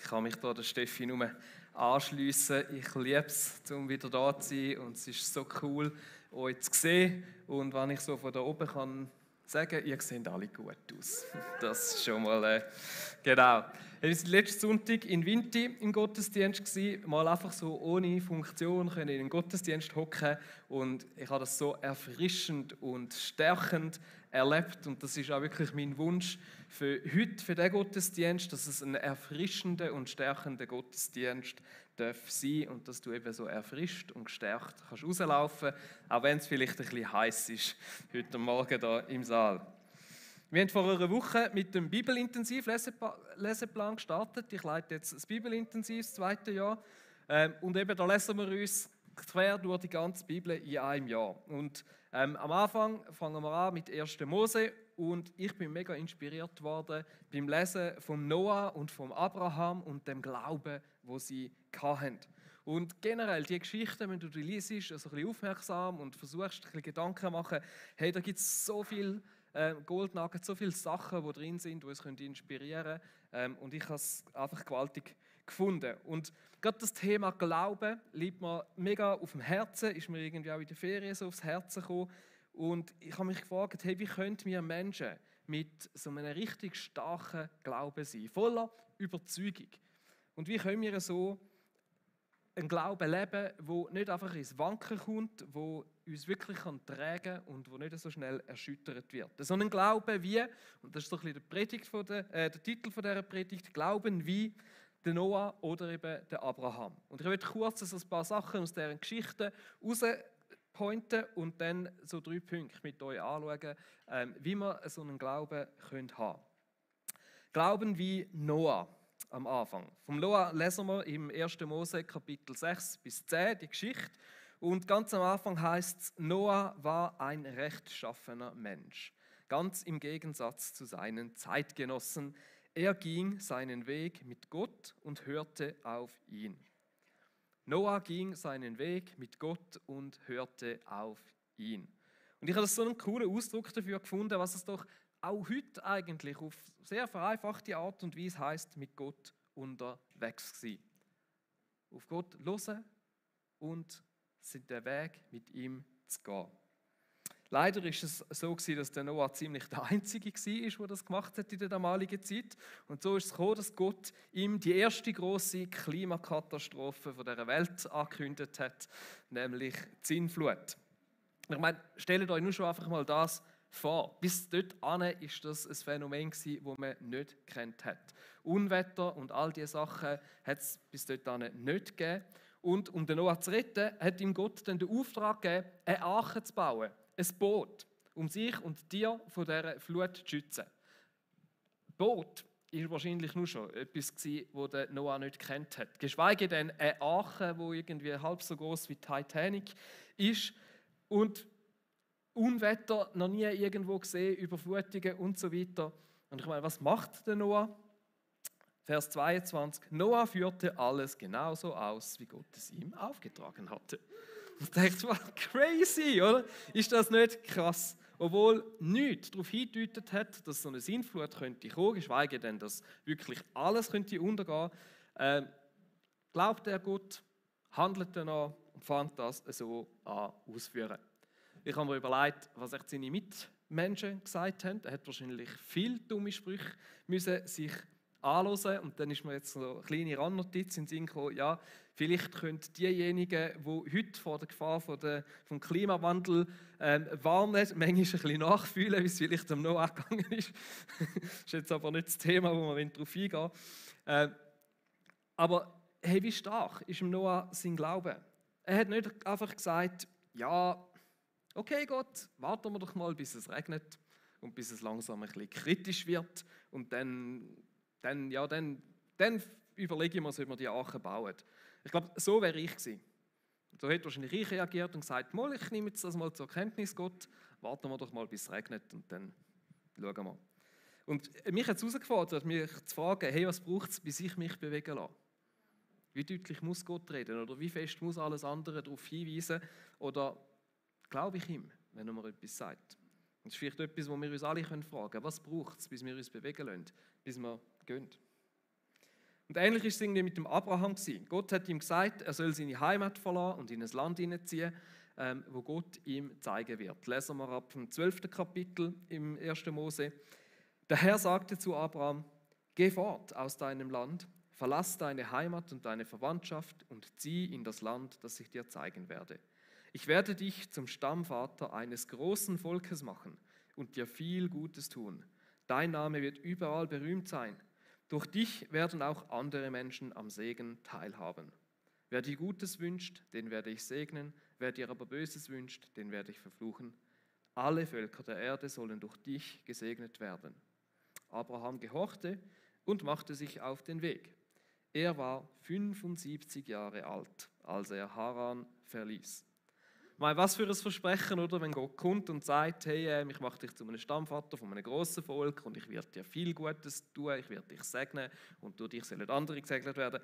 kann mich da der Steffi nur anschliessen. Ich liebe es, um wieder da zu sein, und es ist so cool, euch zu sehen. Und wenn ich so von da oben kann sagen, ihr seht alle gut aus. Das ist schon mal, genau. Wir waren letzten Sonntag in Vinti im Gottesdienst gewesen, mal einfach so ohne Funktion können in den Gottesdienst hocken, und ich habe das so erfrischend und stärkend erlebt, und das ist auch wirklich mein Wunsch für heute, für den Gottesdienst, dass es ein erfrischender und stärkender Gottesdienst darf sein und dass du eben so erfrischt und gestärkt kannst rauslaufen, auch wenn es vielleicht ein bisschen heiß ist heute Morgen da im Saal. Wir haben vor einer Woche mit dem Bibelintensiv-Leseplan gestartet. Ich leite jetzt das Bibelintensiv, das 2. Jahr. Und eben da lesen wir uns quer durch die ganze Bibel in einem Jahr. Und am Anfang fangen wir an mit 1. Mose. Und ich bin mega inspiriert worden beim Lesen vom Noah und vom Abraham und dem Glauben, wo sie hatten. Und generell die Geschichten, wenn du die liest, also ein bisschen aufmerksam und versuchst, ein bisschen Gedanken zu machen, hey, da gibt es so viel Goldnuggets, so viele Sachen, die drin sind, die uns inspirieren können. Und ich habe es einfach gewaltig gefunden. Und gerade das Thema Glauben liegt mir mega auf dem Herzen, ist mir irgendwie auch in der Ferien so aufs Herzen gekommen. Und ich habe mich gefragt, hey, wie können wir Menschen mit so einem richtig starken Glauben sein, voller Überzeugung? Und wie können wir so einen Glauben leben, der nicht einfach ins Wanken kommt, der uns wirklich tragen kann und der nicht so schnell erschüttert wird. Sondern Glauben wie, und das ist so ein bisschen der Titel dieser Predigt, Glauben wie der Noah oder eben der Abraham. Und ich möchte kurz so ein paar Sachen aus deren Geschichten herauspointen und dann so 3 Punkte mit euch anschauen, wie wir so einen Glauben haben können. Glauben wie Noah. Am Anfang. Vom Noah lesen wir im 1. Mose Kapitel 6 bis 10 die Geschichte. Und ganz am Anfang heißt es, Noah war ein rechtschaffener Mensch, ganz im Gegensatz zu seinen Zeitgenossen. Er ging seinen Weg mit Gott und hörte auf ihn. Noah ging seinen Weg mit Gott und hörte auf ihn. Und ich habe das so einen coolen Ausdruck dafür gefunden, was es doch auch heute eigentlich auf sehr vereinfachte Art und Weise heisst, mit Gott unterwegs sein. Auf Gott hören und den Weg mit ihm zu gehen. Leider war es so, dass der Noah ziemlich der Einzige war, der das gemacht hat in der damaligen Zeit. Und so ist es gekommen, dass Gott ihm die erste grosse Klimakatastrophe dieser Welt angekündigt hat, nämlich die Sintflut. Ich meine, stellt euch nur schon einfach mal das vor. Bis dorthin war das ein Phänomen, das man nicht gekannt hat. Unwetter und all diese Sachen hat es bis dorthin nicht gegeben. Und um den Noah zu retten, hat ihm Gott dann den Auftrag gegeben, eine Arche zu bauen, ein Boot, um sich und die Tiere von dieser Flut zu schützen. Boot war wahrscheinlich nur schon etwas, das der Noah nicht gekannt hat. Geschweige denn eine Arche, die irgendwie halb so groß wie Titanic ist und Unwetter noch nie irgendwo gesehen, Überflutungen und so weiter. Und ich meine, was macht der Noah? Vers 22. Noah führte alles genauso aus, wie Gott es ihm aufgetragen hatte. Und ich dachte, wow, crazy, oder? Ist das nicht krass? Obwohl nichts darauf hingedeutet hat, dass so eine Sintflut könnte kommen, geschweige denn, dass wirklich alles könnte untergehen. Glaubt er Gott, handelt er an und fängt das so an ausführen. Ich habe mir überlegt, was echt seine Mitmenschen gesagt haben. Er hat wahrscheinlich viele dumme Sprüche müssen sich anhören. Und dann ist mir jetzt so eine kleine Randnotiz in den Sinn gekommen, ja, vielleicht können diejenigen, die heute vor der Gefahr vom Klimawandel warnen, manchmal ein bisschen nachfühlen, wie es vielleicht am Noah gegangen ist. Das ist jetzt aber nicht das Thema, wo wir darauf eingehen wollen. Aber hey, wie stark ist im Noah sein Glaube? Er hat nicht einfach gesagt, ja, okay Gott, warten wir doch mal, bis es regnet und bis es langsam ein bisschen kritisch wird und dann überlegen wir uns, ob wir die Arche bauen. Ich glaube, so wäre ich gewesen. So hätte wahrscheinlich ich reagiert und gesagt, mal, ich nehme jetzt das mal zur Kenntnis, Gott, warten wir doch mal, bis es regnet und dann schauen wir. Und mich hat es herausgefordert, mich zu fragen, hey, was braucht es, bis ich mich bewegen lasse? Wie deutlich muss Gott reden oder wie fest muss alles andere darauf hinweisen oder glaube ich ihm, wenn er mir etwas sagt? Und das ist vielleicht etwas, wo wir uns alle fragen können. Was braucht es, bis wir uns bewegen lassen, bis wir gehen? Und Und ähnlich ist es irgendwie mit dem Abraham gewesen. Gott hat ihm gesagt, er soll seine Heimat verlassen und in ein Land hineinziehen, wo Gott ihm zeigen wird. Lesen wir ab dem 12. Kapitel im 1. Mose. Der Herr sagte zu Abraham: Geh fort aus deinem Land, verlass deine Heimat und deine Verwandtschaft und zieh in das Land, das ich dir zeigen werde. Ich werde dich zum Stammvater eines großen Volkes machen und dir viel Gutes tun. Dein Name wird überall berühmt sein. Durch dich werden auch andere Menschen am Segen teilhaben. Wer dir Gutes wünscht, den werde ich segnen. Wer dir aber Böses wünscht, den werde ich verfluchen. Alle Völker der Erde sollen durch dich gesegnet werden. Abraham gehorchte und machte sich auf den Weg. Er war 75 Jahre alt, als er Haran verließ. Was für ein Versprechen, oder? Wenn Gott kommt und sagt, hey, ich mache dich zu einem Stammvater von einem grossen Volk und ich werde dir viel Gutes tun, ich werde dich segnen und durch dich sollen andere gesegnet werden,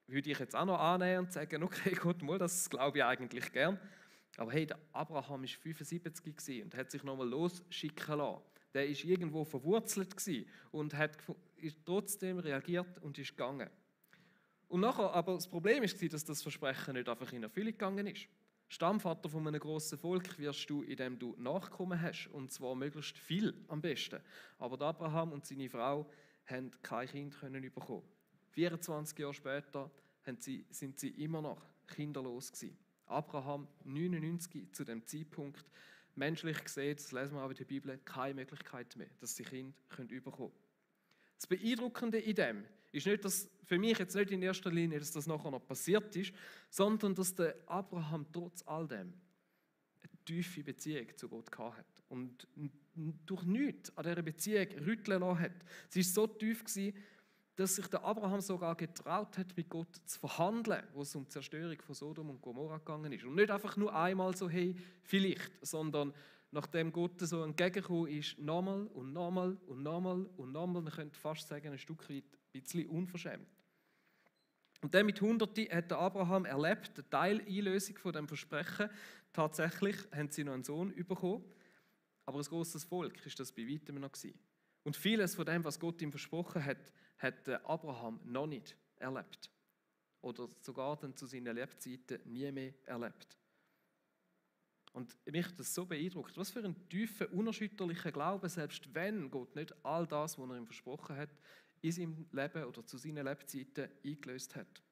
würde ich jetzt auch noch annehmen und sagen, okay, Gott, mal, das glaube ich eigentlich gern. Aber hey, der Abraham war 75 und hat sich nochmal losschicken lassen. Der war irgendwo verwurzelt und ist trotzdem reagiert und ist gegangen. Und nachher, aber das Problem war, dass das Versprechen nicht einfach in Erfüllung gegangen ist. Stammvater von einem grossen Volk wirst du, indem du Nachkommen hast, und zwar möglichst viel am besten. Aber der Abraham und seine Frau haben kein Kind bekommen. 24 Jahre später sind sie immer noch kinderlos gewesen. Abraham 99 zu dem Zeitpunkt, menschlich gesehen, das lesen wir auch in der Bibel, keine Möglichkeit mehr, dass sie Kinder bekommen können. Das Beeindruckende in dem ist nicht, dass für mich jetzt nicht in erster Linie, dass das nachher noch passiert ist, sondern dass der Abraham trotz all dem eine tiefe Beziehung zu Gott gehabt hat und durch nichts an dieser Beziehung rütteln lassen hat. Sie war so tief gewesen, dass sich der Abraham sogar getraut hat, mit Gott zu verhandeln, wo es um die Zerstörung von Sodom und Gomorra gegangen ist. Und nicht einfach nur einmal so, hey, vielleicht, sondern nachdem Gott so entgegengekommen ist, nochmal und nochmal und nochmal und nochmal, man könnte fast sagen, ein Stück weit ein bisschen unverschämt. Und dann mit Hunderten hat der Abraham erlebt, eine Teileinlösung von dem Versprechen. Tatsächlich haben sie noch einen Sohn bekommen, aber ein grosses Volk ist das bei weitem noch gewesen. Und vieles von dem, was Gott ihm versprochen hat, hat Abraham noch nicht erlebt. Oder sogar dann zu seinen Lebzeiten nie mehr erlebt. Und mich hat das so beeindruckt. Was für ein tiefer, unerschütterlicher Glaube, selbst wenn Gott nicht all das, was er ihm versprochen hat, in seinem Leben oder zu seinen Lebzeiten eingelöst hat.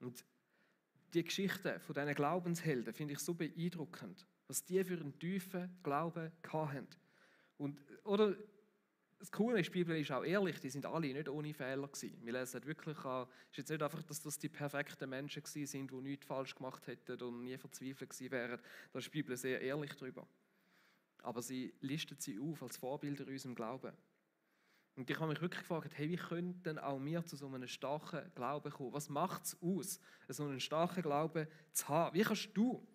Und die Geschichte von diesen Glaubenshelden finde ich so beeindruckend, was die für einen tiefen Glauben hatten. Und, oder, das Coole ist, die Bibel ist auch ehrlich, die sind alle nicht ohne Fehler gewesen. Wir lesen wirklich an, es ist jetzt nicht einfach, dass das die perfekten Menschen gewesen sind, die nichts falsch gemacht hätten und nie verzweifelt gewesen wären. Da ist die Bibel sehr ehrlich drüber. Aber sie listet sie auf als Vorbilder in unserem Glauben. Und ich habe mich wirklich gefragt, hey, wie könnten denn auch wir zu so einem starken Glauben kommen? Was macht es aus, so einen starken Glauben zu haben? Wie kannst du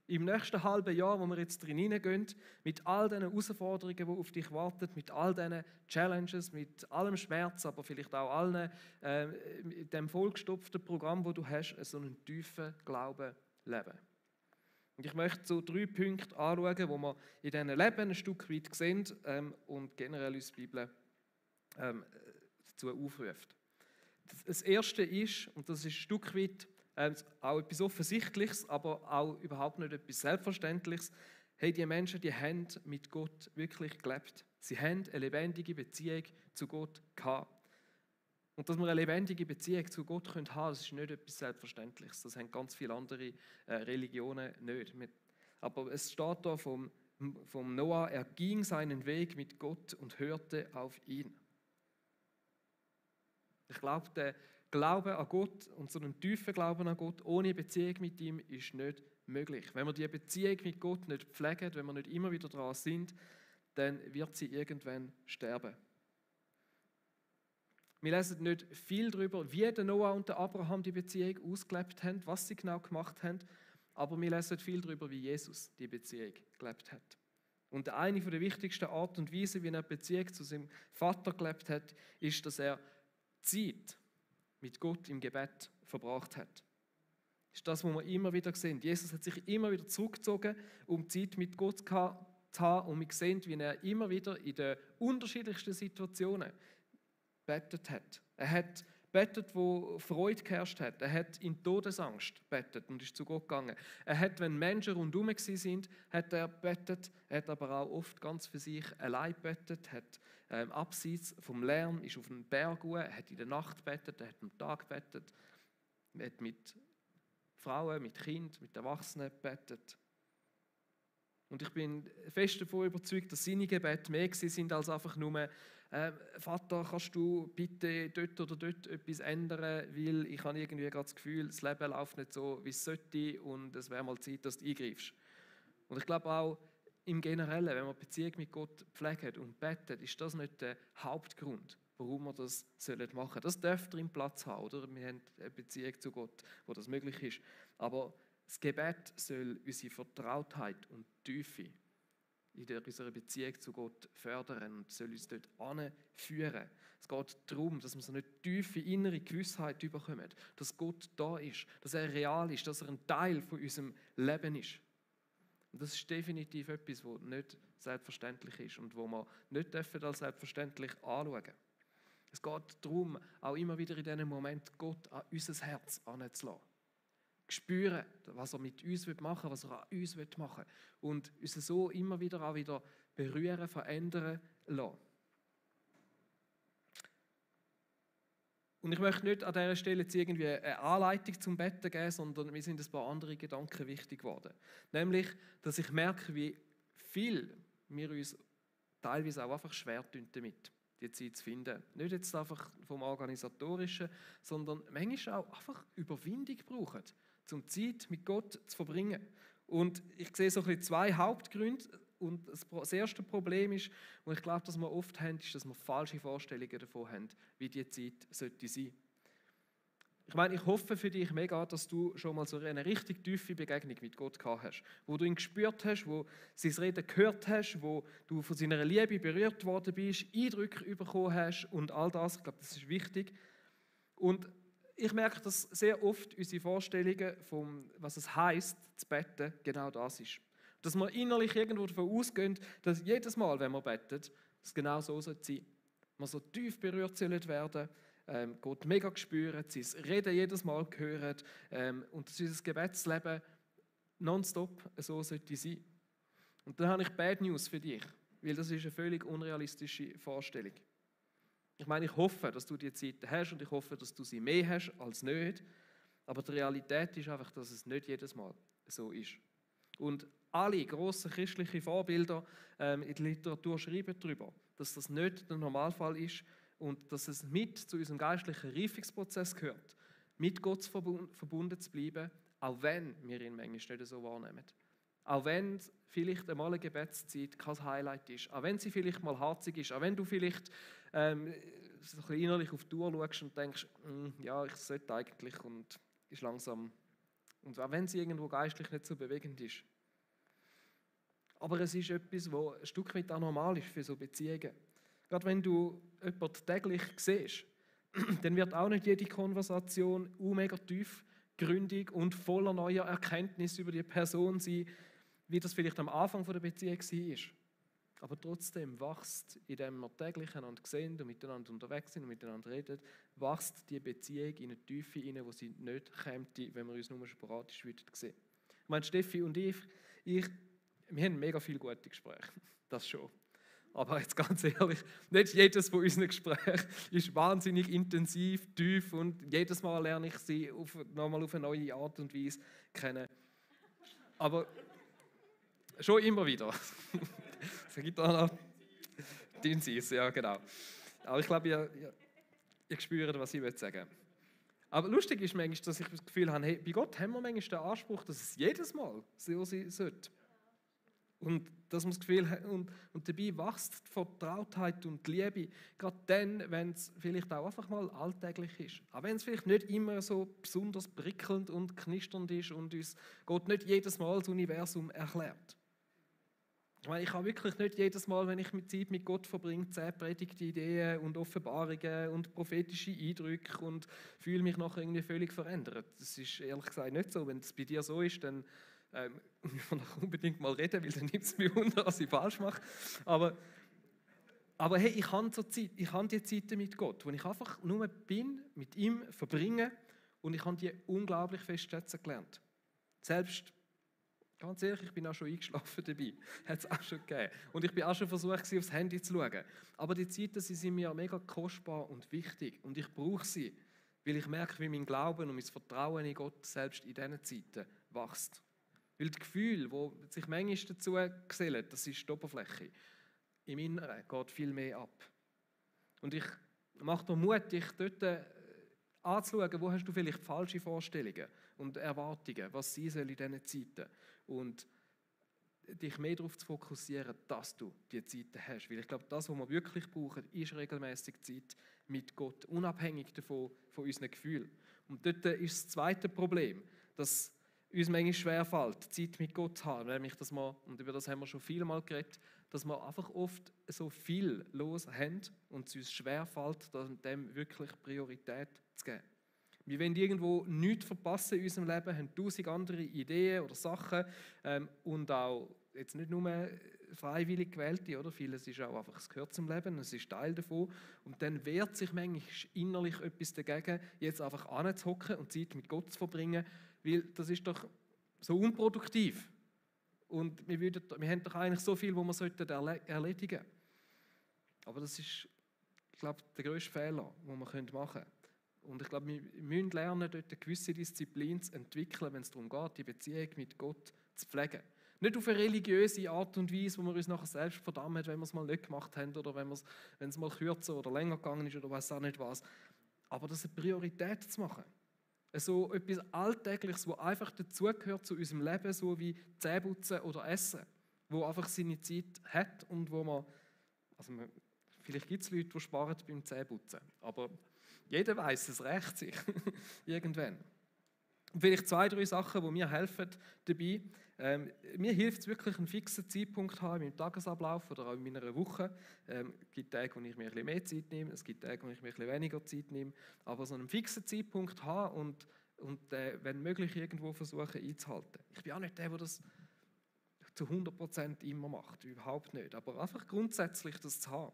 im nächsten halben Jahr, wo wir jetzt drin hineingehen, mit all diesen Herausforderungen, die auf dich warten, mit all diesen Challenges, mit allem Schmerz, aber vielleicht auch allen dem vollgestopften Programm, das du hast, so einen tiefen Glauben leben? Und ich möchte so 3 Punkte anschauen, wo wir in diesen Leben ein Stück weit sehen und generell uns die Bibel dazu aufruft. Das Erste ist, und das ist ein Stück weit auch etwas Offensichtliches, aber auch überhaupt nicht etwas Selbstverständliches, hey, die Menschen, die haben mit Gott wirklich gelebt. Sie haben eine lebendige Beziehung zu Gott gehabt. Und dass wir eine lebendige Beziehung zu Gott haben können, das ist nicht etwas Selbstverständliches. Das haben ganz viele andere Religionen nicht. Aber es steht da vom Noah, er ging seinen Weg mit Gott und hörte auf ihn. Ich glaube, der Glaube an Gott und so einen tiefen Glauben an Gott ohne Beziehung mit ihm ist nicht möglich. Wenn wir diese Beziehung mit Gott nicht pflegen, wenn wir nicht immer wieder dran sind, dann wird sie irgendwann sterben. Wir lesen nicht viel darüber, wie der Noah und der Abraham die Beziehung ausgelebt haben, was sie genau gemacht haben, aber wir lesen viel darüber, wie Jesus die Beziehung gelebt hat. Und eine der wichtigsten Art und Weisen, wie er die Beziehung zu seinem Vater gelebt hat, ist, dass er Zeit mit Gott im Gebet verbracht hat. Das ist das, was wir immer wieder sehen. Jesus hat sich immer wieder zurückgezogen, um Zeit mit Gott zu haben, und wir sehen, wie er immer wieder in den unterschiedlichsten Situationen, bettet hat. Er hat bettet, wo Freude geherrscht hat. Er hat in Todesangst bettet und ist zu Gott gegangen. Er hat, wenn Menschen rundherum sind, hat er bettet. Er hat aber auch oft ganz für sich allein bettet, hat abseits vom Lärm, ist auf einen Berg gegangen, er hat in der Nacht bettet, er hat am Tag bettet, er hat mit Frauen, mit Kindern, mit Erwachsenen bettet. Und ich bin fest davon überzeugt, dass seine Gebete mehr sind als einfach nur Vater, kannst du bitte dort oder dort etwas ändern, weil ich habe irgendwie gerade das Gefühl, das Leben läuft nicht so, wie es sollte und es wäre mal Zeit, dass du eingreifst. Und ich glaube auch im Generellen, wenn man Beziehung mit Gott pflegt und betet, ist das nicht der Hauptgrund, warum wir das machen sollen. Das darf drin Platz haben, oder? Wir haben eine Beziehung zu Gott, wo das möglich ist. Aber das Gebet soll unsere Vertrautheit und Tiefe in unserer Beziehung zu Gott fördern und soll uns dort anführen. Es geht darum, dass wir so eine tiefe innere Gewissheit bekommen, dass Gott da ist, dass er real ist, dass er ein Teil von unserem Leben ist. Und das ist definitiv etwas, was nicht selbstverständlich ist und wo wir nicht als selbstverständlich anschauen dürfen. Es geht darum, auch immer wieder in diesem Moment Gott an unser Herz heranzulassen. Spüren, was er mit uns machen will, was er an uns machen will. Und uns so immer wieder auch wieder berühren, verändern lassen. Und ich möchte nicht an dieser Stelle jetzt irgendwie eine Anleitung zum Betten geben, sondern mir sind ein paar andere Gedanken wichtig geworden. Nämlich, dass ich merke, wie viel wir uns teilweise auch einfach schwer tun damit, die Zeit zu finden. Nicht jetzt einfach vom Organisatorischen, sondern manchmal auch einfach Überwindung brauchen, um Zeit mit Gott zu verbringen. Und ich sehe so ein bisschen zwei Hauptgründe. Und das erste Problem ist, und ich glaube, dass wir oft haben, ist, dass wir falsche Vorstellungen davon haben, wie die Zeit sollte sein. Ich meine, ich hoffe für dich mega, dass du schon mal so eine richtig tiefe Begegnung mit Gott gehabt hast, wo du ihn gespürt hast, wo sein Reden gehört hast, wo du von seiner Liebe berührt worden bist, Eindrücke bekommen hast und all das. Ich glaube, das ist wichtig. Und ich merke, dass sehr oft unsere Vorstellungen von was es heisst, zu beten, genau das ist. Dass wir innerlich irgendwo davon ausgehen, dass jedes Mal, wenn wir beten, es genau so sein soll. Wir so tief berührt sollen werden, Gott mega spüren, sein Reden jedes Mal hören und dass unser Gebetsleben nonstop so sollte sein. Und dann habe ich Bad News für dich, weil das ist eine völlig unrealistische Vorstellung. Ich meine, ich hoffe, dass du die Zeit hast und ich hoffe, dass du sie mehr hast als nicht. Aber die Realität ist einfach, dass es nicht jedes Mal so ist. Und alle grossen christlichen Vorbilder in der Literatur schreiben darüber, dass das nicht der Normalfall ist und dass es mit zu unserem geistlichen Reifungsprozess gehört, mit Gott verbunden zu bleiben, auch wenn wir ihn manchmal nicht so wahrnehmen. Auch wenn vielleicht einmal eine Gebetszeit kein Highlight ist, auch wenn sie vielleicht mal harzig ist, auch wenn du vielleicht so ein bisschen innerlich auf die Uhr schaust und denkst, ja, ich sollte eigentlich und ist langsam, und auch wenn sie irgendwo geistlich nicht so bewegend ist. Aber es ist etwas, was ein Stück weit auch normal ist für so Beziehungen. Gerade wenn du jemanden täglich siehst, dann wird auch nicht jede Konversation mega tiefgründig und voller neuer Erkenntnis über die Person sein, wie das vielleicht am Anfang der Beziehung war. Aber trotzdem wächst, indem wir täglich einander sehen und miteinander unterwegs sind und miteinander reden, wächst die Beziehung in eine Tiefe hinein, wo sie nicht käme, wenn wir uns nur sporadisch sehen würden. Ich meine, Steffi und ich, wir haben mega viele gute Gespräche, das schon. Aber jetzt ganz ehrlich, nicht jedes von unseren Gesprächen ist wahnsinnig intensiv, tief und jedes Mal lerne ich sie nochmal auf eine neue Art und Weise kennen. Aber schon immer wieder. Es gibt auch noch intensiv, ja genau. Aber ich glaube, ihr spürt, was ich sagen will. Aber lustig ist manchmal, dass ich das Gefühl habe, hey, bei Gott haben wir manchmal den Anspruch, dass es jedes Mal so sein sollte. Und dass man das Gefühl hat, und dabei wächst die Vertrautheit und die Liebe, gerade dann, wenn es vielleicht auch einfach mal alltäglich ist. Auch wenn es vielleicht nicht immer so besonders prickelnd und knisternd ist und uns Gott nicht jedes Mal das Universum erklärt. Ich meine, ich habe wirklich nicht jedes Mal, wenn ich Zeit mit Gott verbringe, 10 Predigtideen und Offenbarungen und prophetische Eindrücke und fühle mich nachher irgendwie völlig verändert. Das ist ehrlich gesagt nicht so. Wenn es bei dir so ist, dann müssen wir noch unbedingt mal reden, weil dann nimmt es mich wunder, was ich falsch mache. Aber Aber hey, ich habe die Zeiten mit Gott, wo ich einfach nur bin, mit ihm verbringe und ich habe die unglaublich fest schätzen gelernt. Selbst, ganz ehrlich, ich bin auch schon eingeschlafen dabei. Hat es auch schon gegeben. Und ich bin auch schon versucht, aufs Handy zu schauen. Aber die Zeiten, sie sind mir mega kostbar und wichtig und ich brauche sie, weil ich merke, wie mein Glauben und mein Vertrauen in Gott selbst in diesen Zeiten wächst. Weil das Gefühl, das sich manchmal dazu gesellt, das ist die Oberfläche. Im Inneren geht viel mehr ab. Und ich mache dir Mut, dich dort anzuschauen, wo hast du vielleicht falsche Vorstellungen und Erwartungen, was sein soll in diesen Zeiten. Und dich mehr darauf zu fokussieren, dass du diese Zeiten hast. Weil ich glaube, das, was wir wirklich brauchen, ist regelmäßig Zeit mit Gott, unabhängig davon, von unseren Gefühlen. Und dort ist das zweite Problem, dass uns manchmal schwerfällt, Zeit mit Gott zu haben, nämlich, dass wir, und über das haben wir schon viel mal geredet, dass wir einfach oft so viel los haben und es uns schwerfällt, dem wirklich Priorität zu geben. Wir wollen irgendwo nichts verpassen in unserem Leben, haben 1000 andere Ideen oder Sachen und auch jetzt nicht nur freiwillig gewählte, oder? Vieles ist auch einfach, es gehört zum Leben, es ist Teil davon. Und dann wehrt sich manchmal innerlich etwas dagegen, jetzt einfach anzuhocken und Zeit mit Gott zu verbringen, weil das ist doch so unproduktiv. Und wir haben doch eigentlich so viel, was wir erledigen sollten. Aber das ist, ich glaube, der grösste Fehler, den wir machen können. Und ich glaube, wir müssen lernen, dort eine gewisse Disziplin zu entwickeln, wenn es darum geht, die Beziehung mit Gott zu pflegen. Nicht auf eine religiöse Art und Weise, wo wir uns nachher selbst verdammen, wenn wir es mal nicht gemacht haben oder wenn es mal kürzer oder länger gegangen ist oder weiß auch nicht was. Aber das eine Priorität zu machen. So etwas Alltägliches, was einfach dazugehört zu unserem Leben, so wie Zähneputzen oder Essen, wo einfach seine Zeit hat und wo man, vielleicht gibt es Leute, die sparen beim Zähneputzen, aber jeder weiß, es rächt sich irgendwann. Und vielleicht 2, 3 Sachen, die mir helfen dabei. Mir hilft es wirklich, einen fixen Zeitpunkt zu haben in meinem Tagesablauf oder auch in meiner Woche. Es gibt Tage, wo ich mir ein bisschen mehr Zeit nehme, es gibt Tage, wo ich mir ein bisschen weniger Zeit nehme. Aber so einen fixen Zeitpunkt haben und wenn möglich, irgendwo versuchen einzuhalten. Ich bin auch nicht der das zu 100% immer macht, überhaupt nicht. Aber einfach grundsätzlich das zu haben.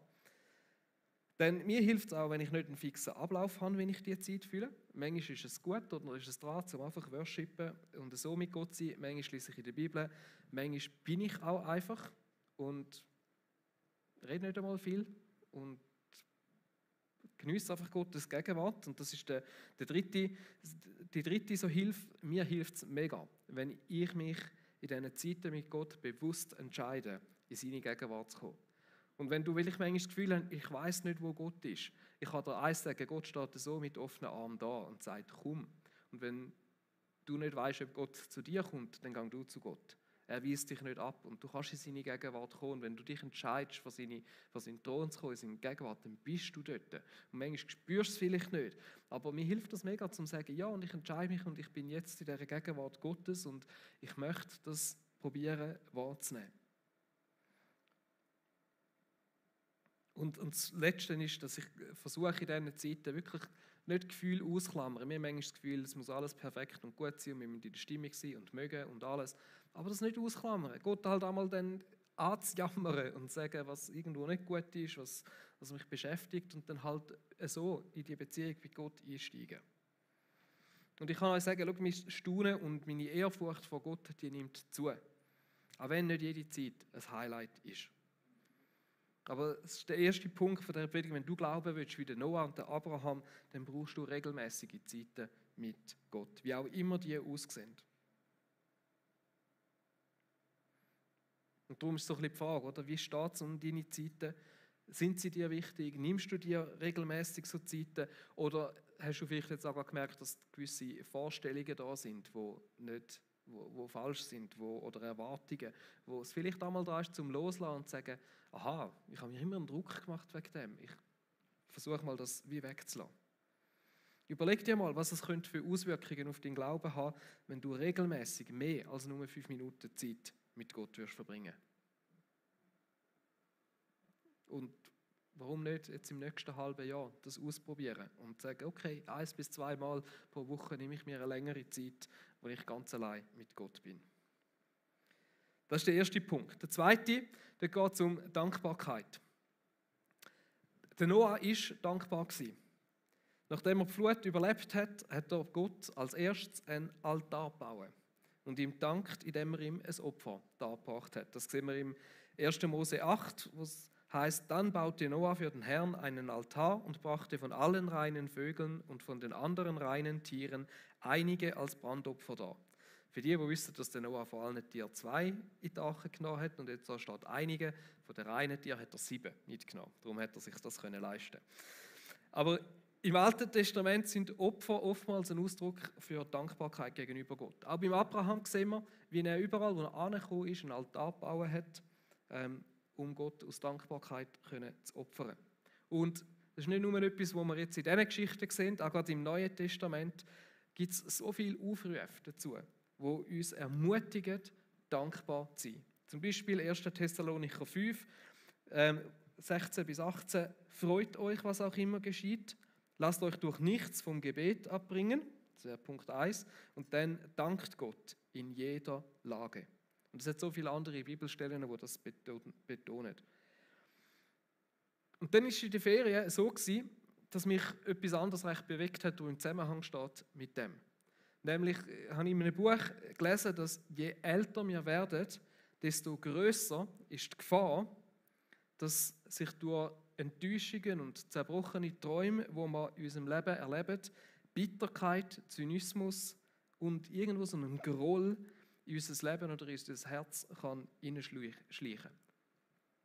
Denn mir hilft es auch, wenn ich nicht einen fixen Ablauf habe, wenn ich die Zeit fühle. Manchmal ist es gut oder ist es dran, um einfach worshipen und so mit Gott zu sein. Manchmal lese ich in der Bibel. Manchmal bin ich auch einfach und rede nicht einmal viel und genieße einfach Gottes Gegenwart. Und das ist die dritte so Hilfe. Mir hilft es mega, wenn ich mich in diesen Zeiten mit Gott bewusst entscheide, in seine Gegenwart zu kommen. Und wenn du wirklich manchmal das Gefühl hast, ich weiß nicht, wo Gott ist, ich kann dir eins sagen, Gott steht so mit offenen Armen da und sagt, komm. Und wenn du nicht weißt, ob Gott zu dir kommt, dann geh du zu Gott. Er weist dich nicht ab und du kannst in seine Gegenwart kommen. Und wenn du dich entscheidest, vor seinen Thron zu kommen, in seine Gegenwart, dann bist du dort. Und manchmal spürst du es vielleicht nicht. Aber mir hilft das mega, zu sagen, ja, und ich entscheide mich und ich bin jetzt in dieser Gegenwart Gottes und ich möchte das probieren wahrzunehmen. Und das Letzte ist, dass ich versuche in diesen Zeiten wirklich nicht Gefühle ausklammern. Wir haben manchmal das Gefühl, es muss alles perfekt und gut sein und wir müssen in der Stimmung sein und mögen und alles. Aber das nicht ausklammern. Gott halt einmal dann anzujammern und sagen, was irgendwo nicht gut ist, was mich beschäftigt und dann halt so in die Beziehung mit Gott einsteigen. Und ich kann euch sagen, schau, mein Staunen und meine Ehrfurcht vor Gott, die nimmt zu. Auch wenn nicht jede Zeit ein Highlight ist. Aber das ist der erste Punkt von dieser Predigt. Wenn du glauben willst, wie der Noah und der Abraham, dann brauchst du regelmäßige Zeiten mit Gott, wie auch immer die aussehen. Und darum ist so ein bisschen die Frage, oder? Wie steht es um deine Zeiten? Sind sie dir wichtig? Nimmst du dir regelmäßig so Zeiten? Oder hast du vielleicht jetzt auch gemerkt, dass gewisse Vorstellungen da sind, die falsch sind, oder Erwartungen, wo es vielleicht einmal da ist, zum Loslassen und zu sagen, aha, ich habe mir immer einen Druck gemacht wegen dem. Ich versuche mal, das wie wegzulassen. Überleg dir mal, was es könnte für Auswirkungen auf deinen Glauben haben, wenn du regelmäßig mehr als nur 5 Minuten Zeit mit Gott wirst verbringen. Und warum nicht jetzt im nächsten halben Jahr das ausprobieren und sagen, okay, 1 bis 2 Mal pro Woche nehme ich mir eine längere Zeit, wo ich ganz allein mit Gott bin. Das ist der erste Punkt. Der zweite, da geht es um Dankbarkeit. Der Noah war dankbar gewesen. Nachdem er die Flut überlebt hat, hat er Gott als erstes einen Altar gebaut und ihm dankt, indem er ihm ein Opfer dargebracht hat. Das sehen wir im 1. Mose 8, wo es heißt: Dann baute Noah für den Herrn einen Altar und brachte von allen reinen Vögeln und von den anderen reinen Tieren einige als Brandopfer dar. Für die wissen, dass der Noah vor allen Tieren 2 in die Arche genommen hat und jetzt da steht einige, von den reinen Tieren hat er 7 mitgenommen. Darum hat er sich das leisten können. Aber im Alten Testament sind Opfer oftmals ein Ausdruck für Dankbarkeit gegenüber Gott. Auch beim Abraham sehen wir, wie er überall, wo er angekommen ist, einen Altar gebaut hat, um Gott aus Dankbarkeit zu opfern. Und das ist nicht nur etwas, was wir jetzt in diesen Geschichten sehen, auch gerade im Neuen Testament gibt es so viele Aufrufe dazu, die uns ermutigen, dankbar zu sein. Zum Beispiel 1. Thessalonicher 5, 16 bis 18: Freut euch, was auch immer geschieht. Lasst euch durch nichts vom Gebet abbringen, das wäre Punkt 1, und dann dankt Gott in jeder Lage. Und es hat so viele andere Bibelstellen, die das betonen. Und dann war es in der Ferien so, dass mich etwas anderes recht bewegt hat, das im Zusammenhang steht mit dem. Nämlich habe ich in einem Buch gelesen, dass je älter wir werden, desto grösser ist die Gefahr, dass sich durch Enttäuschungen und zerbrochene Träume, die wir in unserem Leben erleben, Bitterkeit, Zynismus und irgendwo so ein Groll in unser Leben oder in unser Herz kann hineinschleichen.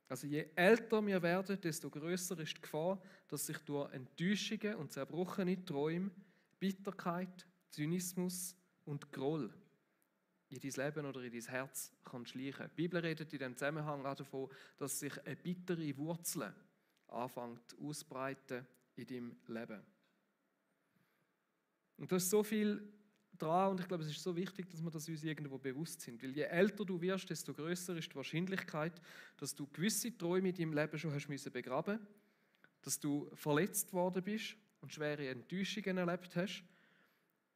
Also je älter wir werden, desto grösser ist die Gefahr, dass sich durch Enttäuschungen und zerbrochene Träume Bitterkeit, Zynismus und Groll in dein Leben oder in dein Herz kann schleichen. Die Bibel redet in diesem Zusammenhang auch davon, dass sich eine bittere Wurzel anfängt auszubreiten in deinem Leben. Und da ist so viel dran und ich glaube, es ist so wichtig, dass wir das uns irgendwo bewusst sind. Weil je älter du wirst, desto grösser ist die Wahrscheinlichkeit, dass du gewisse Träume in deinem Leben schon hast müssen begraben, dass du verletzt worden bist und schwere Enttäuschungen erlebt hast.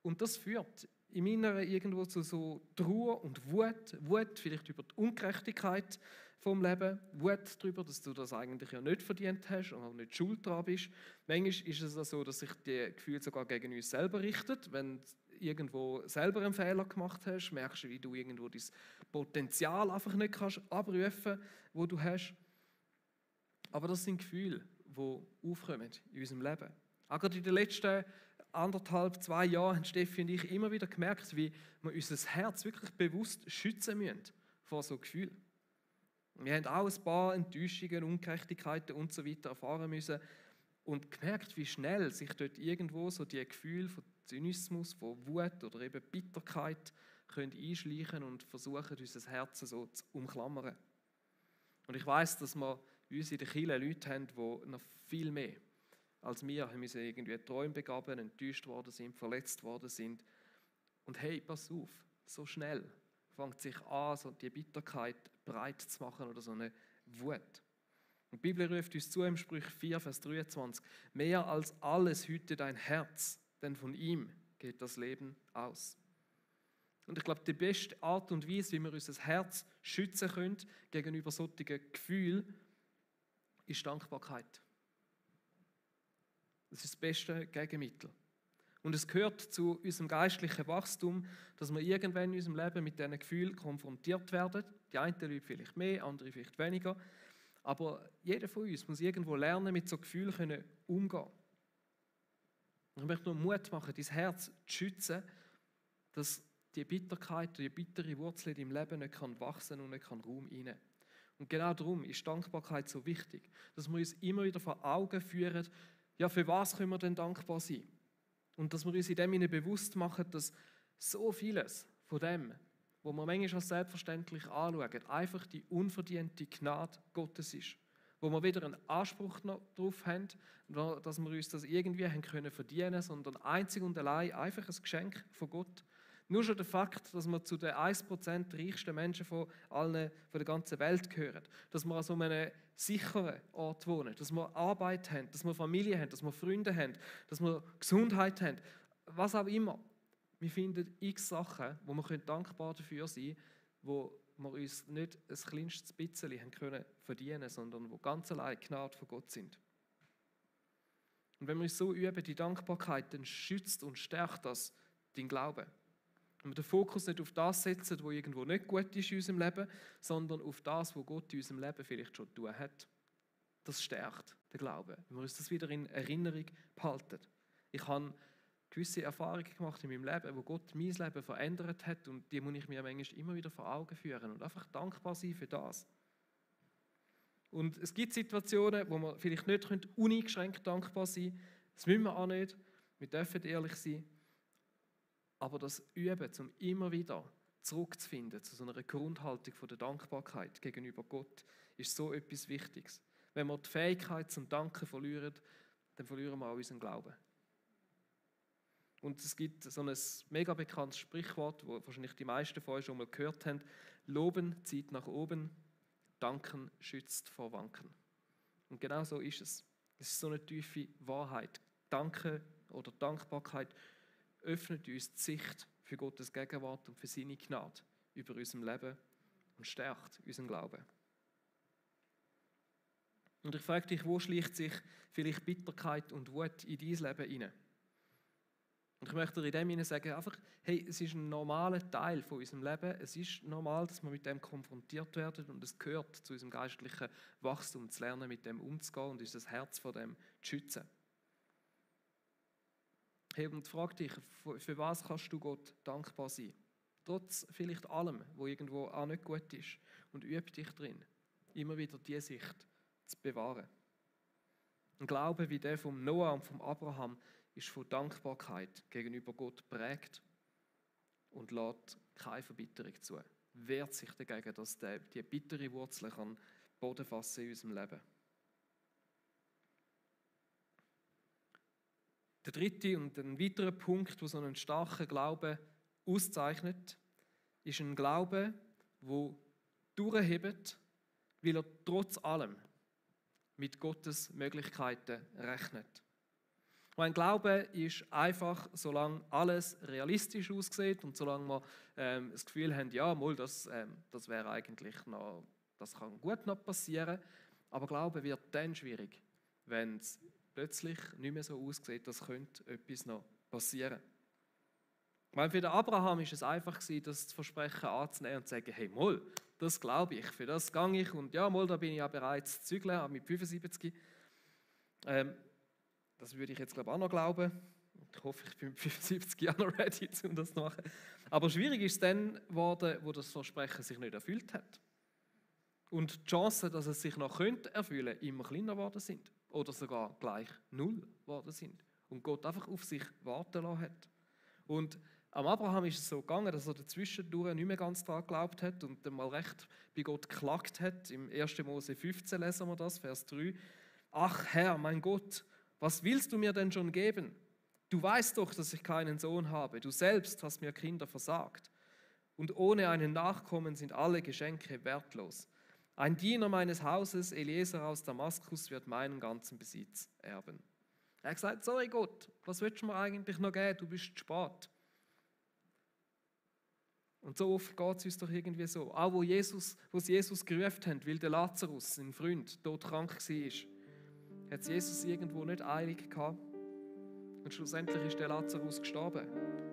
Und das führt im Inneren irgendwo zu so Trauer und Wut. Wut vielleicht über die Ungerechtigkeit vom Leben. Wut darüber, dass du das eigentlich ja nicht verdient hast und auch nicht schuld daran bist. Manchmal ist es auch so, dass sich die Gefühle sogar gegen uns selber richtet. Wenn du irgendwo selber einen Fehler gemacht hast, merkst du, wie du irgendwo dein Potenzial einfach nicht kannst abrufen, wo du hast. Aber das sind Gefühle, die aufkommen in unserem Leben. Auch gerade in den letzten 1,5, 2 Jahren haben Steffi und ich immer wieder gemerkt, wie wir unser Herz wirklich bewusst schützen müssen vor so Gefühlen. Wir haben auch ein paar Enttäuschungen, Ungerechtigkeiten und so weiter erfahren müssen und gemerkt, wie schnell sich dort irgendwo so die Gefühle von Zynismus, von Wut oder eben Bitterkeit können einschleichen und versuchen, unser Herz so zu umklammern. Und ich weiss, dass wir uns in der Kirche Leute haben, die noch viel mehr als wir müssen irgendwie Träume begaben, enttäuscht worden sind, verletzt worden sind. Und hey, pass auf, so schnell fängt sich an, so die Bitterkeit breit zu machen oder so eine Wut. Und die Bibel ruft uns zu im Sprüch 4, Vers 23, mehr als alles hüte dein Herz, denn von ihm geht das Leben aus. Und ich glaube, die beste Art und Weise, wie wir unser Herz schützen können gegenüber solchen Gefühlen, ist Dankbarkeit. Das ist das beste Gegenmittel. Und es gehört zu unserem geistlichen Wachstum, dass wir irgendwann in unserem Leben mit diesen Gefühlen konfrontiert werden. Die einen Leute vielleicht mehr, andere vielleicht weniger. Aber jeder von uns muss irgendwo lernen, mit so Gefühlen umgehen. Ich möchte nur Mut machen, dein Herz zu schützen, dass die Bitterkeit, die bittere Wurzel in deinem Leben nicht wachsen und nicht Raum rein. Und genau darum ist Dankbarkeit so wichtig, dass wir uns immer wieder vor Augen führen, ja, für was können wir denn dankbar sein? Und dass wir uns in dem bewusst machen, dass so vieles von dem, was wir manchmal als selbstverständlich anschauen, einfach die unverdiente Gnade Gottes ist. Wo wir weder einen Anspruch darauf haben, dass wir uns das irgendwie verdienen können, sondern einzig und allein einfach ein Geschenk von Gott. Nur schon der Fakt, dass wir zu den 1% reichsten Menschen von der ganzen Welt gehören, dass wir an so einem sicheren Ort wohnen, dass wir Arbeit haben, dass wir Familie haben, dass wir Freunde haben, dass wir Gesundheit haben, was auch immer. Wir finden x Sachen, wo wir dankbar dafür sein können, wo wir uns nicht ein kleinstes bisschen verdienen können, sondern wo ganz allein Gnade von Gott sind. Und wenn wir uns so üben, die Dankbarkeit, dann schützt und stärkt das deinen Glauben. Wenn wir den Fokus nicht auf das setzen, was irgendwo nicht gut ist in unserem Leben, sondern auf das, was Gott in unserem Leben vielleicht schon getan hat. Das stärkt den Glauben. Wenn wir uns das wieder in Erinnerung behalten. Ich habe gewisse Erfahrungen gemacht in meinem Leben, wo Gott mein Leben verändert hat und die muss ich mir manchmal immer wieder vor Augen führen und einfach dankbar sein für das. Und es gibt Situationen, wo wir vielleicht nicht uneingeschränkt dankbar sein können. Das müssen wir auch nicht. Wir dürfen ehrlich sein. Aber das Üben, um immer wieder zurückzufinden zu so einer Grundhaltung von der Dankbarkeit gegenüber Gott, ist so etwas Wichtiges. Wenn wir die Fähigkeit zum Danken verlieren, dann verlieren wir auch unseren Glauben. Und es gibt so ein mega bekanntes Sprichwort, das wahrscheinlich die meisten von euch schon mal gehört haben. Loben zieht nach oben, Danken schützt vor Wanken. Und genau so ist es. Es ist so eine tiefe Wahrheit. Danke oder Dankbarkeit öffnet uns die Sicht für Gottes Gegenwart und für seine Gnade über unserem Leben und stärkt unseren Glauben. Und ich frage dich, wo schleicht sich vielleicht Bitterkeit und Wut in dein Leben hinein? Und ich möchte dir in dem Sinne sagen, einfach, hey, es ist ein normaler Teil von unserem Leben. Es ist normal, dass wir mit dem konfrontiert werden und es gehört zu unserem geistlichen Wachstum, zu lernen, mit dem umzugehen und unser Herz vor dem zu schützen. Hey, und frag dich, für was kannst du Gott dankbar sein? Trotz vielleicht allem, wo irgendwo auch nicht gut ist. Und übe dich drin, immer wieder diese Sicht zu bewahren. Ein Glaube wie der von Noah und von Abraham ist von Dankbarkeit gegenüber Gott prägt und lässt keine Verbitterung zu. Wehrt sich dagegen, dass die bittere Wurzel kann Boden fassen in unserem Leben. Der dritte und ein weiterer Punkt, der so einen starken Glauben auszeichnet, ist ein Glaube, der durchhebt, weil er trotz allem mit Gottes Möglichkeiten rechnet. Und ein Glaube ist einfach, solange alles realistisch aussieht und solange wir das Gefühl haben, ja, mal, das wäre eigentlich noch, das kann gut noch passieren. Aber Glaube wird dann schwierig, wenn es plötzlich nicht mehr so aussieht, dass könnte etwas noch passieren. Weil für den Abraham ist es einfach gewesen, das Versprechen anzunehmen und zu sagen, hey, mal, das glaube ich, für das gehe ich und ja, mal, da bin ich ja bereits zu zügeln, mit 75. Das würde ich jetzt glaube ich auch noch glauben. Ich hoffe, ich bin mit 75 auch noch ready, um das zu machen. Aber schwierig ist es dann geworden, wo das Versprechen sich nicht erfüllt hat. Und die Chancen, dass es sich noch erfüllen könnte, immer kleiner geworden sind. Oder sogar gleich null geworden sind. Und Gott einfach auf sich warten lassen hat. Und am Abraham ist es so gegangen, dass er dazwischendurch nicht mehr ganz daran geglaubt hat und dann mal recht bei Gott geklagt hat. Im 1. Mose 15 lesen wir das, Vers 3. Ach Herr, mein Gott, was willst du mir denn schon geben? Du weißt doch, dass ich keinen Sohn habe. Du selbst hast mir Kinder versagt. Und ohne einen Nachkommen sind alle Geschenke wertlos. Ein Diener meines Hauses, Eliezer aus Damaskus, wird meinen ganzen Besitz erben. Er hat gesagt, sorry Gott, was willst du mir eigentlich noch geben? Du bist zu spät. Und so oft geht es uns doch irgendwie so. Auch wo sie Jesus gerufen haben, weil der Lazarus, sein Freund, todkrank war, hat Jesus irgendwo nicht eilig gehabt. Und schlussendlich ist der Lazarus gestorben.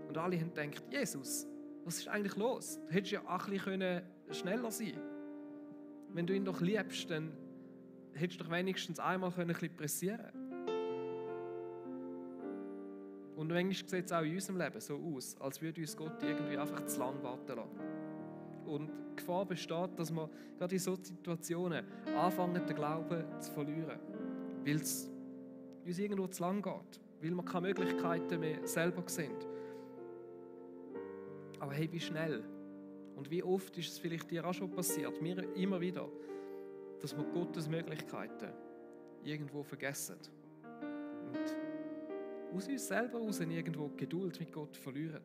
Und alle haben gedacht, Jesus, was ist eigentlich los? Du hättest ja auch ein bisschen schneller sein können. Wenn du ihn doch liebst, dann hättest du doch wenigstens einmal ein bisschen pressieren können. Und manchmal sieht es auch in unserem Leben so aus, als würde uns Gott irgendwie einfach zu lang warten lassen. Und die Gefahr besteht, dass wir gerade in solchen Situationen anfangen, den Glauben zu verlieren. Weil es uns irgendwo zu lang geht. Weil wir keine Möglichkeiten mehr selber sehen. Aber hey, wie schnell und wie oft ist es vielleicht dir auch schon passiert, mir immer wieder, dass wir Gottes Möglichkeiten irgendwo vergessen. Und aus uns selber heraus irgendwo die Geduld mit Gott verlieren.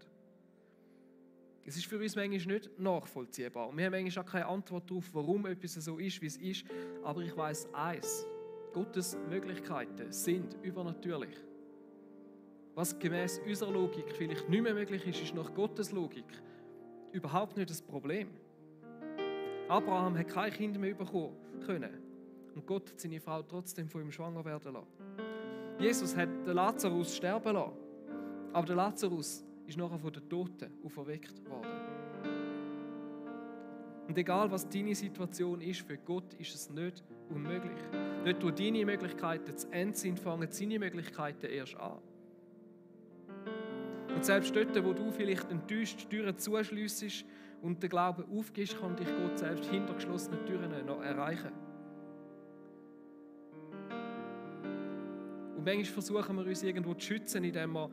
Es ist für uns manchmal nicht nachvollziehbar. Wir haben manchmal auch keine Antwort darauf, warum etwas so ist, wie es ist. Aber ich weiss eins: Gottes Möglichkeiten sind übernatürlich. Was gemäß unserer Logik vielleicht nicht mehr möglich ist, ist nach Gottes Logik überhaupt nicht das Problem. Abraham hat kein Kind mehr bekommen können. Und Gott hat seine Frau trotzdem von ihm schwanger werden lassen. Jesus hat den Lazarus sterben lassen. Aber der Lazarus ist nachher von den Toten auferweckt worden. Und egal, was deine Situation ist, für Gott ist es nicht unmöglich. Nicht durch deine Möglichkeiten zu Ende sind, fangen seine Möglichkeiten erst an. Und selbst dort, wo du vielleicht enttäuscht die Türen zuschliessest und den Glauben aufgibst, kann dich Gott selbst hinter geschlossenen Türen noch erreichen. Und manchmal versuchen wir uns irgendwo zu schützen, indem wir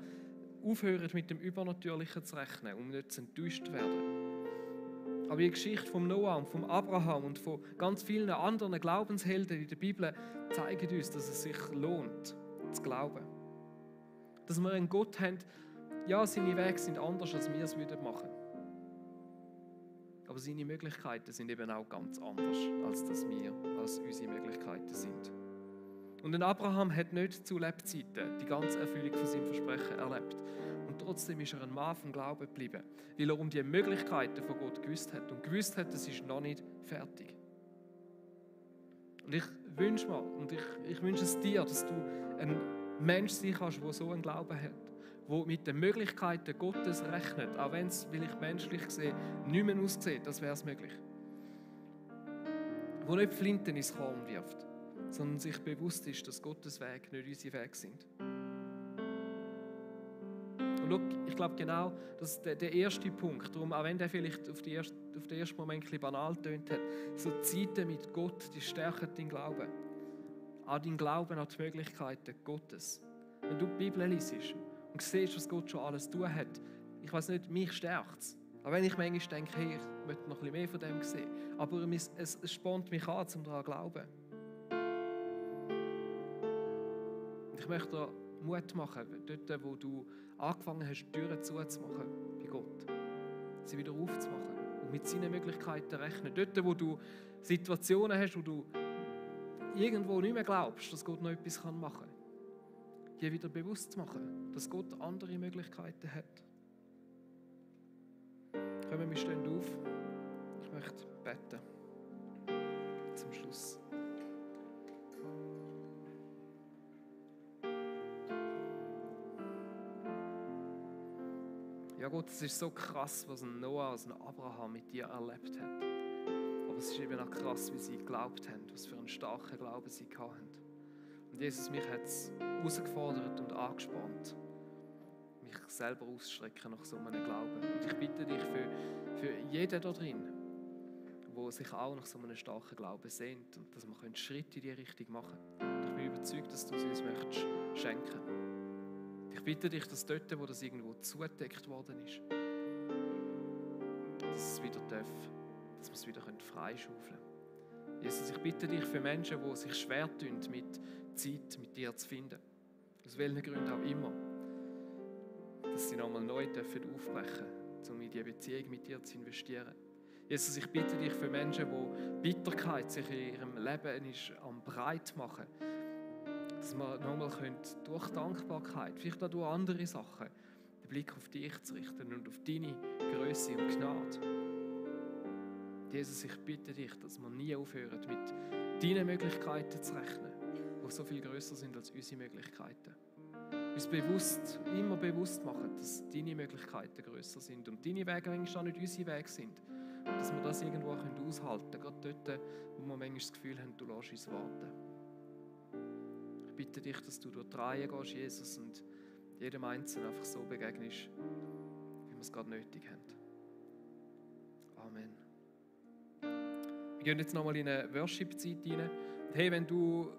aufhören, mit dem Übernatürlichen zu rechnen, um nicht zu enttäuscht zu werden. Aber die Geschichte von Noah und von Abraham und von ganz vielen anderen Glaubenshelden in der Bibel zeigen uns, dass es sich lohnt, zu glauben. Dass wir einen Gott haben, ja, seine Wege sind anders, als wir es machen würden. Aber seine Möglichkeiten sind eben auch ganz anders, als unsere Möglichkeiten sind. Und ein Abraham hat nicht zu Lebzeiten die ganze Erfüllung von seinem Versprechen erlebt. Und trotzdem ist er ein Mann vom Glauben geblieben, weil er um die Möglichkeiten von Gott gewusst hat und gewusst hat, es ist noch nicht fertig. Und ich wünsche mir, und ich wünsche es dir, dass du ein Mensch sein kannst, der so einen Glauben hat, der mit den Möglichkeiten Gottes rechnet, auch wenn es, will ich menschlich gesehen, nicht mehr aussieht, das wäre es möglich. Der nicht Flinten ins Korn wirft, sondern sich bewusst ist, dass Gottes Weg nicht unsere Wege sind. Und schau, ich glaube genau, das ist der erste Punkt. Darum, auch wenn der vielleicht auf den ersten Moment ein bisschen banal tönt hat, so Zeiten mit Gott, die stärken deinen Glauben. Auch deinen Glauben an die Möglichkeiten Gottes. Wenn du die Bibel liest und siehst, was Gott schon alles tun hat, ich weiß nicht, mich stärkt es. Auch wenn ich manchmal denke, hey, ich möchte noch ein bisschen mehr von dem sehen. Aber es spornt mich an, um daran zu glauben. Und ich möchte dir Mut machen, dort, wo du angefangen hast, die Türen zuzumachen bei Gott. Sie wieder aufzumachen und mit seinen Möglichkeiten rechnen. Dort, wo du Situationen hast, wo du irgendwo nicht mehr glaubst, dass Gott noch etwas machen kann. Dir wieder bewusst zu machen, dass Gott andere Möglichkeiten hat. Kommen wir stehen auf. Ich möchte beten. Zum Schluss. Ja Gott, es ist so krass, was ein Noah, was ein Abraham mit dir erlebt hat. Aber es ist eben auch krass, wie sie geglaubt haben, was für einen starken Glauben sie hatten. Und Jesus, mich hat es herausgefordert und angespannt, mich selber auszustrecken nach so einem Glauben. Und ich bitte dich für jeden da drin, der sich auch nach so einem starken Glauben sehnt und dass wir Schritte in die Richtung machen können. Ich bin überzeugt, dass du es uns möchtest schenken. Ich bitte dich, dass dort, wo das irgendwo zugedeckt worden ist, dass es wieder darf, dass wir es wieder freischaufeln können. Jesus, ich bitte dich für Menschen, die sich schwer tun, mit Zeit mit dir zu finden. Aus welchen Gründen auch immer. Dass sie nochmal neu aufbrechen dürfen, um in die Beziehung mit dir zu investieren. Jesus, ich bitte dich für Menschen, die Bitterkeit sich in ihrem Leben ist am breit machen, dass wir nochmal durch Dankbarkeit, vielleicht auch durch andere Sachen, den Blick auf dich zu richten und auf deine Größe und Gnade. Jesus, ich bitte dich, dass wir nie aufhören, mit deinen Möglichkeiten zu rechnen, die so viel grösser sind als unsere Möglichkeiten. Uns immer bewusst machen, dass deine Möglichkeiten grösser sind und deine Wege manchmal auch nicht unsere Wege sind. Und dass wir das irgendwo aushalten können, gerade dort, wo wir manchmal das Gefühl haben, du lässt uns warten. Ich bitte dich, dass du durch die Reihe gehst, Jesus, und jedem Einzelnen einfach so begegnest, wie wir es gerade nötig haben. Amen. Wir gehen jetzt nochmal in eine Worship-Zeit rein. Und hey, wenn du